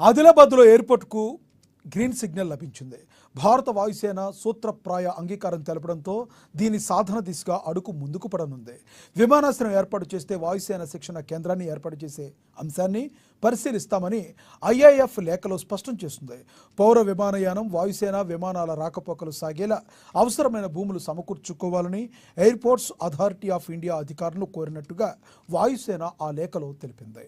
ఆదిలాబాద్లో ఎయిర్పోర్ట్కు green signal లభించింది. భారత వాయుసేన సూత్రప్రాయ అంగీకారం తెలపడంతో దీని సాధన దిశగా అడుగు ముందుకు పడనుంది. విమానాశ్రయం ఏర్పాటు చేస్తే వాయుసేన శిక్షణ కేంద్రాన్ని ఏర్పాటు చేసే అంశాన్ని పరిశీలిస్తామని ఐఐఎఫ్ లేఖలో స్పష్టం చేస్తుంది. పౌర విమానయానం, వాయుసేన విమానాల రాకపోకలు సాగేలా అవసరమైన భూములు సమకూర్చుకోవాలని ఎయిర్పోర్ట్స్ అథారిటీ ఆఫ్ ఇండియా అధికారులు కోరినట్టుగా వాయుసేన ఆ లేఖలో తెలిపింది.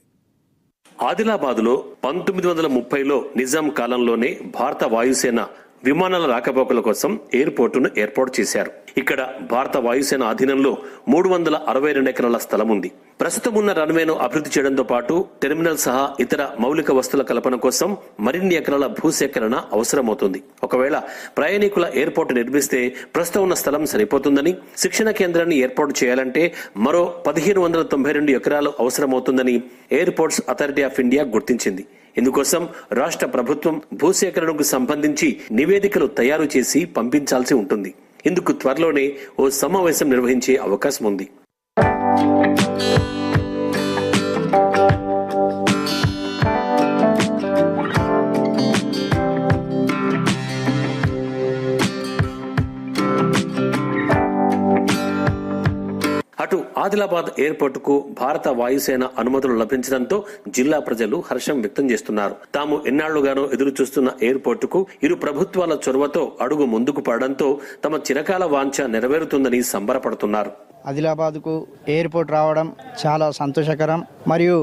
ఆదిలాబాద్లో 1930లో నిజాం కాలంలోనే భారత వాయుసేన విమానాల రాకపోకల కోసం ఎయిర్పోర్టును ఏర్పాటు చేశారు. ఇక్కడ భారత వాయుసేన అధీనంలో 362 ఎకరాల స్థలం ఉంది. ప్రస్తుతం ఉన్న రన్వేను అభివృద్ధి చేయడంతో పాటు టెర్మినల్ సహా ఇతర మౌలిక వస్తువుల కల్పన కోసం మరిన్ని ఎకరాల భూసేకరణ అవసరమవుతుంది. ఒకవేళ ప్రయాణికుల ఎయిర్పోర్టు నిర్మిస్తే ప్రస్తుతం ఉన్న స్థలం సరిపోతుందని, శిక్షణ కేంద్రాన్ని ఏర్పాటు చేయాలంటే మరో 1592 ఎకరాలు అవసరమవుతుందని ఎయిర్పోర్ట్స్ అథారిటీ ఆఫ్ ఇండియా గుర్తించింది. ఇందుకోసం రాష్ట్ర ప్రభుత్వం భూసేకరణకు సంబంధించి నివేదికలు తయారు చేసి పంపించాల్సి ఉంటుంది. ఇందుకు త్వరలోనే ఓ సమావేశం నిర్వహించే అవకాశం ఉంది. అటు ఆదిలాబాద్ ఎయిర్పోర్టుకు భారత వాయుసేన అనుమతులు లభించడంతో జిల్లా ప్రజలు హర్షం వ్యక్తం చేస్తున్నారు. తాము ఎన్నాళ్లుగానో ఎదురు చూస్తున్న ఎయిర్పోర్టుకు ఇరు ప్రభుత్వాల చొరవతో అడుగు ముందుకు పడడంతో తమ చిరకాల వాంఛ నెరవేరుతుందని సంబరపడుతున్నారు. ఆదిలాబాద్కు ఎయిర్పోర్ట్ రావడం చాలా సంతోషకరం. మరియు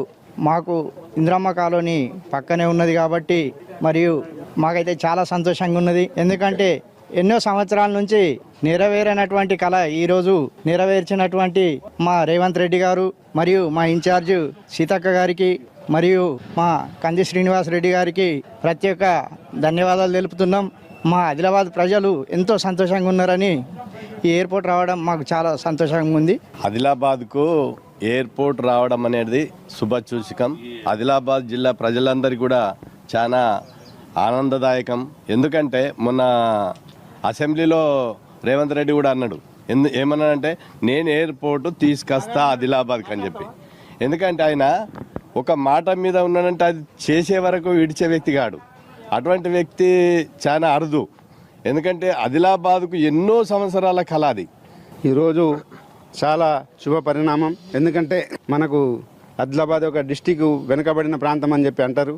మాకు ఇంద్రమ్మ కాలనీ పక్కనే ఉన్నది కాబట్టి మరియు మాకైతే చాలా సంతోషంగా ఉన్నది. ఎందుకంటే ఎన్నో సంవత్సరాల నుంచి నెరవేరనటువంటి కళ ఈరోజు నెరవేర్చినటువంటి మా రేవంత్ రెడ్డి గారు మరియు మా ఇన్ఛార్జ్ సీతక్క గారికి మరియు మా కంది శ్రీనివాస్ రెడ్డి గారికి ప్రత్యేక ధన్యవాదాలు తెలుపుతున్నాం. మా ఆదిలాబాద్ ప్రజలు ఎంతో సంతోషంగా ఉన్నారని ఈ ఎయిర్పోర్ట్ రావడం మాకు చాలా సంతోషంగా ఉంది. ఆదిలాబాద్కు ఎయిర్పోర్ట్ రావడం అనేది శుభసూచకం. ఆదిలాబాద్ జిల్లా ప్రజలందరికీ కూడా చాలా ఆనందదాయకం. ఎందుకంటే మొన్న అసెంబ్లీలో రేవంత్ రెడ్డి కూడా అన్నాడు, ఏమన్నాడంటే నేను ఎయిర్పోర్టు తీసుకొస్తా ఆదిలాబాద్కి అని చెప్పి. ఎందుకంటే ఆయన ఒక మాట మీద ఉన్నాడంటే అది చేసే వరకు విడిచే వ్యక్తి కాడు. అటువంటి వ్యక్తి చాలా అరుదు. ఎందుకంటే ఆదిలాబాద్కు ఎన్నో సంవత్సరాల కళ అది. ఈరోజు చాలా శుభ పరిణామం. ఎందుకంటే మనకు ఆదిలాబాద్ ఒక డిస్టిక్ వెనుకబడిన ప్రాంతం అని చెప్పి అంటారు.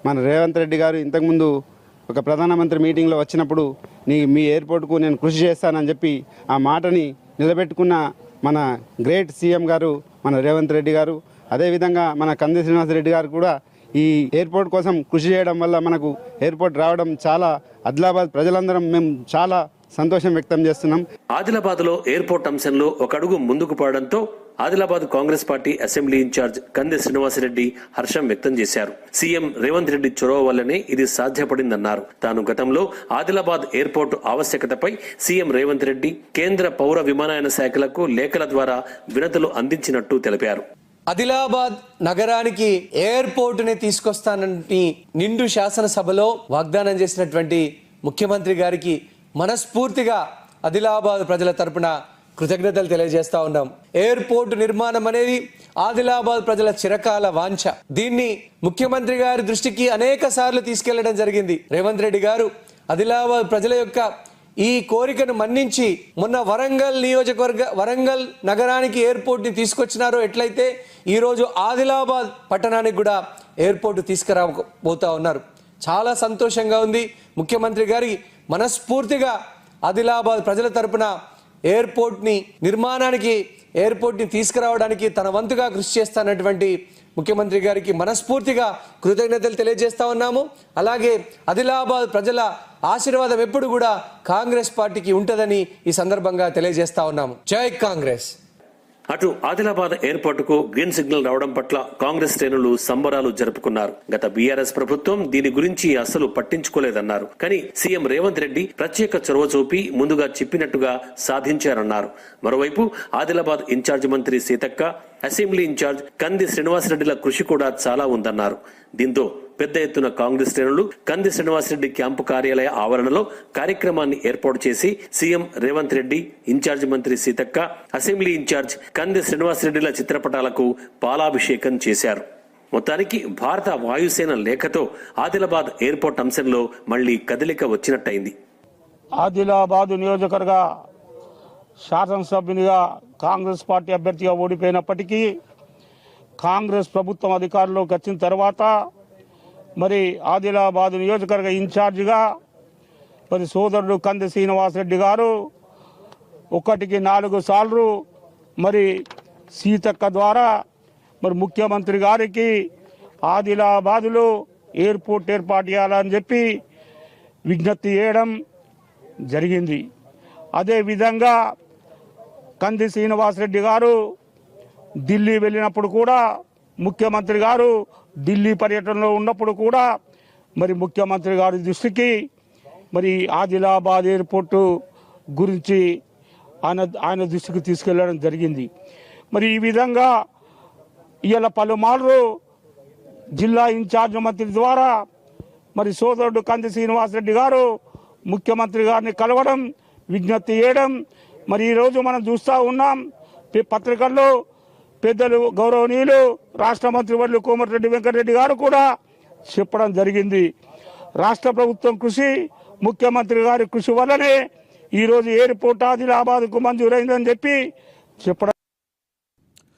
మన రేవంత్ రెడ్డి గారు ఇంతకుముందు ఒక ప్రధానమంత్రి మీటింగ్లో వచ్చినప్పుడు మీ ఎయిర్పోర్ట్కు నేను కృషి చేస్తానని చెప్పి ఆ మాటని నిలబెట్టుకున్న మన గ్రేట్ సీఎం గారు మన రేవంత్ రెడ్డి గారు, అదేవిధంగా మన కంది శ్రీనివాస్ రెడ్డి గారు కూడా ఈ ఎయిర్పోర్ట్ కోసం కృషి చేయడం వల్ల మనకు ఎయిర్పోర్ట్ రావడం చాలా ఆదిలాబాద్ ప్రజలందరం మేము చాలా సంతోషం వ్యక్తం చేస్తున్నాం. ఆదిలాబాద్లో ఎయిర్పోర్ట్ అంశంలో ఒక అడుగు ముందుకు పడడంతో Adilabad Congress party assembly incharge Kandi Srinivasa Reddy హర్షం వ్యక్తం చేశారు. సీఎం రేవంత్ రెడ్డి చొరవ వల్లనే ఇది సాధ్యపడిందన్నారు. తాను గతంలో ఆదిలాబాద్ ఎయిర్పోర్టు ఆవశ్యకతపై సీఎం రేవంత్ రెడ్డి, కేంద్ర పౌర విమానయాన శాఖలకు లేఖల ద్వారా వినతులు అందించినట్టు తెలిపారు. ఆదిలాబాద్ నగరానికి ఎయిర్పోర్టుని తీసుకొస్తానని నిండు శాసనసభలో వాగ్దానం చేసినటువంటి ముఖ్యమంత్రి గారికి మనస్ఫూర్తిగా ఆదిలాబాద్ ప్రజల తరపున కృతజ్ఞతలు తెలియజేస్తా ఉన్నాం. ఎయిర్పోర్టు నిర్మాణం అనేది ఆదిలాబాద్ ప్రజల చిరకాల వాంఛ. దీన్ని ముఖ్యమంత్రి గారి దృష్టికి అనేక సార్లు తీసుకెళ్లడం జరిగింది. రేవంత్ రెడ్డి గారు ఆదిలాబాద్ ప్రజల యొక్క ఈ కోరికను మన్నించి మొన్న వరంగల్ నగరానికి ఎయిర్పోర్ట్ ని తీసుకొచ్చినారో ఎట్లయితే ఈరోజు ఆదిలాబాద్ పట్టణానికి కూడా ఎయిర్పోర్ట్ తీసుకురాబోతా ఉన్నారు. చాలా సంతోషంగా ఉంది. ముఖ్యమంత్రి గారి మనస్ఫూర్తిగా ఆదిలాబాద్ ప్రజల తరపున ఎయిర్పోర్ట్ ని తీసుకురావడానికి తన వంతుగా కృషి చేస్తున్నటువంటి ముఖ్యమంత్రి గారికి మనస్ఫూర్తిగా కృతజ్ఞతలు తెలియజేస్తా ఉన్నాము. అలాగే ఆదిలాబాద్ ప్రజల ఆశీర్వాదం ఎప్పుడు కూడా కాంగ్రెస్ పార్టీకి ఉంటుందని ఈ సందర్భంగా తెలియజేస్తా ఉన్నాము. జై కాంగ్రెస్. అటు ఆదిలాబాద్ ఎయిర్పోర్టుకు గ్రీన్ సిగ్నల్ రావడం పట్ల కాంగ్రెస్ శ్రేణులు సంబరాలు జరుపుకున్నారు. గత బీఆర్ఎస్ ప్రభుత్వం దీని గురించి అసలు పట్టించుకోలేదన్నారు. కానీ సీఎం రేవంత్ రెడ్డి ప్రత్యేక చొరవ చూపి ముందుగా చెప్పినట్టుగా సాధించారన్నారు. మరోవైపు ఆదిలాబాద్ ఇన్ఛార్జ్ మంత్రి సీతక్క, అసెంబ్లీ ఇన్ఛార్జ్ కంది శ్రీనివాసరెడ్డిల కృషి కూడా చాలా ఉందన్నారు. దీంతో పెద్ద ఎత్తున కాంగ్రెస్ శ్రేణులు కంది శ్రీనివాసరెడ్డి క్యాంపు కార్యాలయ ఆవరణలో కార్యక్రమాన్ని ఏర్పాటు చేసి సీఎం రేవంత్ రెడ్డి, ఇన్ఛార్జ్ మంత్రి సీతక్క, అసెంబ్లీ ఇన్ఛార్జ్ కంది శ్రీనివాసరెడ్డిల చిత్రపటాలకు పాలాభిషేకం చేశారు. మొత్తానికి భారత వాయుసేన లేఖతో ఆదిలాబాద్ ఎయిర్పోర్ట్ అంశంలో మళ్లీ కదలిక వచ్చినట్టయింది. ఆదిలాబాదు నియోజకవర్గ శాసనసభ్యునిగా కాంగ్రెస్ పార్టీ అభ్యర్థిగా ఓడిపోయినప్పటికీ కాంగ్రెస్ ప్రభుత్వం అధికారంలోకి వచ్చిన తర్వాత మరి ఆదిలాబాదు నియోజకవర్గ ఇన్ఛార్జిగా మరి సోదరుడు కంది శ్రీనివాసరెడ్డి గారు 1కి 4 సార్లు మరి సీతక్క ద్వారా మరి ముఖ్యమంత్రి గారికి ఆదిలాబాదులో ఎయిర్పోర్ట్ ఏర్పాటు చేయాలని చెప్పి విజ్ఞప్తి చేయడం జరిగింది. అదేవిధంగా కంది శ్రీనివాసరెడ్డి గారు ఢిల్లీ వెళ్ళినప్పుడు కూడా ముఖ్యమంత్రి గారు ఢిల్లీ పర్యటనలో ఉన్నప్పుడు కూడా మరి ముఖ్యమంత్రి గారి దృష్టికి మరి ఆదిలాబాద్ ఎయిర్పోర్టు గురించి ఆయన దృష్టికి తీసుకెళ్లడం జరిగింది. మరి ఈ విధంగా ఇవాళ పలుమార్లు జిల్లా ఇన్ఛార్జ్ మంత్రి ద్వారా మరి సోదరుడు కంది శ్రీనివాసరెడ్డి గారు ముఖ్యమంత్రి గారిని కలవడం, విజ్ఞప్తి చేయడం మరి ఈరోజు మనం చూస్తూ ఉన్నాం. పత్రికల్లో పెద్దలు గౌరవనీయులు రాష్ట్ర మంత్రివర్యులు కోమటిరెడ్డి వెంకటరెడ్డి గారు కూడా చెప్పడం జరిగింది. రాష్ట్ర ప్రభుత్వం కృషి, ముఖ్యమంత్రి గారి కృషి వల్లనే ఈరోజు ఎయిర్పోర్ట్ ఆదిలాబాద్కు మంజూరైందని చెప్పి చెప్పడం